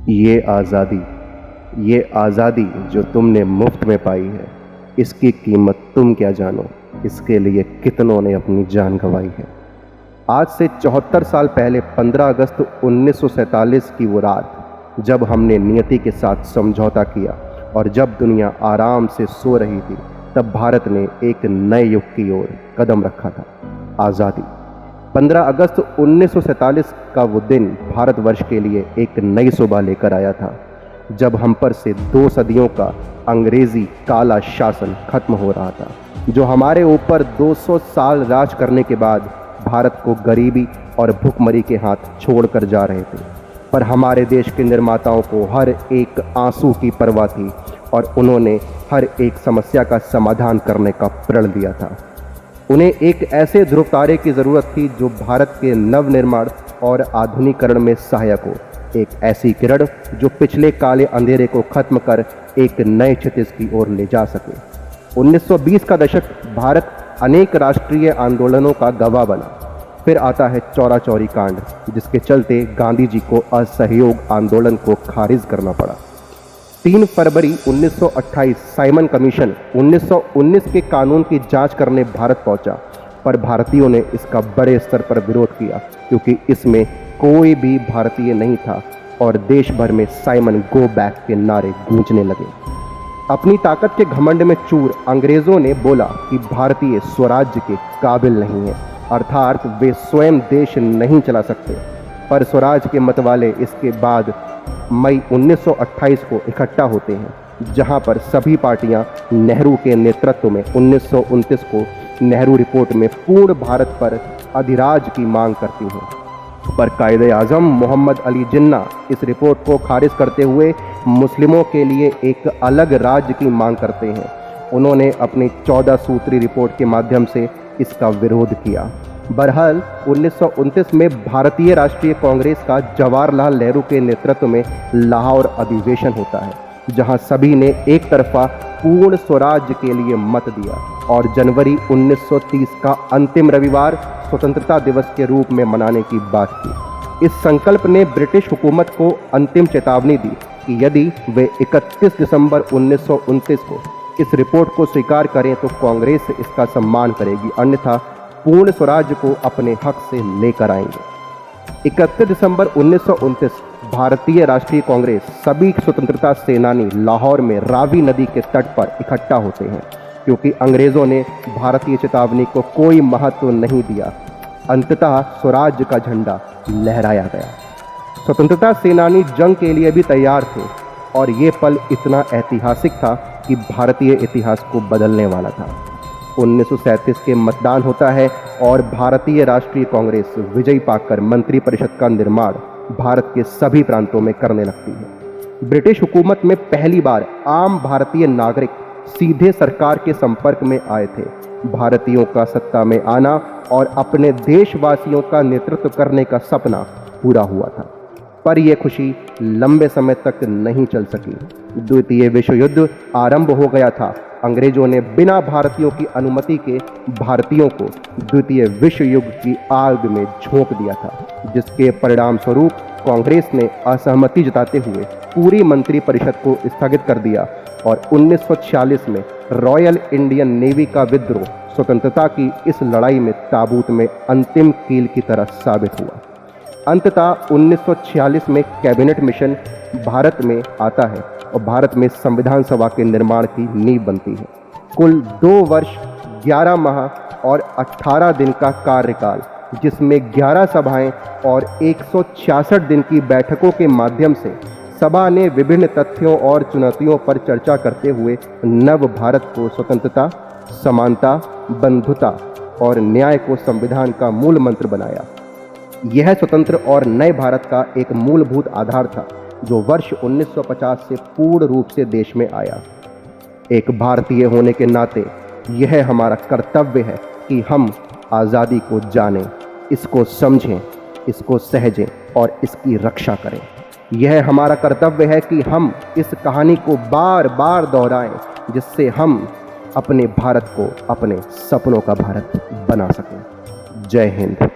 ये आज़ादी जो तुमने मुफ्त में पाई है, इसकी कीमत तुम क्या जानो। इसके लिए कितनों ने अपनी जान गंवाई है। आज से 74 साल पहले 15 अगस्त 1947 की वो रात, जब हमने नियति के साथ समझौता किया और जब दुनिया आराम से सो रही थी, तब भारत ने एक नए युग की ओर कदम रखा था। आज़ादी। 15 अगस्त 1947 का वो दिन भारतवर्ष के लिए एक नई सुबह लेकर आया था, जब हम पर से 2 सदियों का अंग्रेजी काला शासन खत्म हो रहा था, जो हमारे ऊपर 200 साल राज करने के बाद भारत को गरीबी और भुखमरी के हाथ छोड़कर जा रहे थे। पर हमारे देश के निर्माताओं को हर एक आंसू की परवाह थी और उन्होंने हर एक समस्या का समाधान करने का प्रण लिया था। उन्हें एक ऐसे ध्रुव तारे की ज़रूरत थी जो भारत के नवनिर्माण और आधुनिकीकरण में सहायक हो, एक ऐसी किरण जो पिछले काले अंधेरे को खत्म कर एक नए क्षितिज की ओर ले जा सके। 1920 का दशक भारत अनेक राष्ट्रीय आंदोलनों का गवाह बना। फिर आता है चौरा चौरी कांड, जिसके चलते गांधी जी को असहयोग आंदोलन को खारिज करना पड़ा। 3 फरवरी 1928 साइमन कमीशन 1919 के कानून की जांच करने भारत पहुंचा, पर भारतीयों ने इसका बड़े स्तर पर विरोध किया, क्योंकि इसमें कोई भी भारतीय नहीं था और देश भर में साइमन गो बैक के नारे गूंजने लगे। अपनी ताकत के घमंड में चूर अंग्रेजों ने बोला कि भारतीय स्वराज्य के काबिल नहीं है, अर्थात वे स्वयं देश नहीं चला सकते। पर स्वराज के मतवाले इसके बाद मई 1928 को इकट्ठा होते हैं, जहां पर सभी पार्टियां नेहरू के नेतृत्व में 1929 को नेहरू रिपोर्ट में पूर्ण भारत पर अधिराज की मांग करती हैं। पर कायदे आज़म मोहम्मद अली जिन्ना इस रिपोर्ट को खारिज करते हुए मुस्लिमों के लिए एक अलग राज्य की मांग करते हैं। उन्होंने अपनी 14 सूत्री रिपोर्ट के माध्यम से इसका विरोध किया। बहरहाल 1929 में भारतीय राष्ट्रीय कांग्रेस का जवाहरलाल नेहरू के नेतृत्व में लाहौर अधिवेशन होता है, जहां सभी ने एक तरफा पूर्ण स्वराज्य के लिए मत दिया और जनवरी 1930 का अंतिम रविवार स्वतंत्रता दिवस के रूप में मनाने की बात की। इस संकल्प ने ब्रिटिश हुकूमत को अंतिम चेतावनी दी कि यदि वे 31 दिसंबर 1929 को इस रिपोर्ट को स्वीकार करें तो कांग्रेस इसका सम्मान करेगी, अन्यथा पूर्ण स्वराज्य को अपने हक से लेकर आएंगे। 31 दिसंबर 1929 भारतीय राष्ट्रीय कांग्रेस सभी स्वतंत्रता सेनानी लाहौर में रावी नदी के तट पर इकट्ठा होते हैं, क्योंकि अंग्रेजों ने भारतीय चेतावनी को कोई महत्व नहीं दिया। अंततः स्वराज्य का झंडा लहराया गया। स्वतंत्रता सेनानी जंग के लिए भी तैयार थे और ये पल इतना ऐतिहासिक था कि भारतीय इतिहास को बदलने वाला था। 1937 के मतदान होता है और भारतीय राष्ट्रीय कांग्रेस विजयी पाकर मंत्रिपरिषद का निर्माण भारत के सभी प्रांतों में करने लगती है। ब्रिटिश हुकूमत में पहली बार आम भारतीय नागरिक सीधे सरकार के संपर्क में आए थे। भारतीयों का सत्ता में आना और अपने देशवासियों का नेतृत्व करने का सपना पूरा हुआ था, पर यह खुशी लंबे समय तक नहीं चल सकी। द्वितीय विश्व युद्ध आरंभ हो गया था। अंग्रेजों ने बिना भारतीयों की अनुमति के भारतीयों को द्वितीय विश्व युद्ध की आग में झोंक दिया था, जिसके परिणाम स्वरूप कांग्रेस ने असहमति जताते हुए पूरी मंत्रिपरिषद को स्थगित कर दिया और 1946 में रॉयल इंडियन नेवी का विद्रोह स्वतंत्रता की इस लड़ाई में ताबूत में अंतिम कील की तरह साबित हुआ। अंततः 1946 में कैबिनेट मिशन भारत में आता है और भारत में संविधान सभा के निर्माण की नींव बनती है। कुल 2 वर्ष 11 माह और 18 दिन का कार्यकाल, जिसमें 11 सभाएं और 166 दिन की बैठकों के माध्यम से सभा ने विभिन्न तथ्यों और चुनौतियों पर चर्चा करते हुए नव भारत को स्वतंत्रता, समानता, बंधुता और न्याय को संविधान का मूल मंत्र बनाया। यह स्वतंत्र और नए भारत का एक मूलभूत आधार था, जो वर्ष 1950 से पूर्ण रूप से देश में आया। एक भारतीय होने के नाते यह हमारा कर्तव्य है कि हम आज़ादी को जानें, इसको समझें, इसको सहेजें और इसकी रक्षा करें। यह हमारा कर्तव्य है कि हम इस कहानी को बार बार दोहराएं, जिससे हम अपने भारत को अपने सपनों का भारत बना सकें। जय हिंद।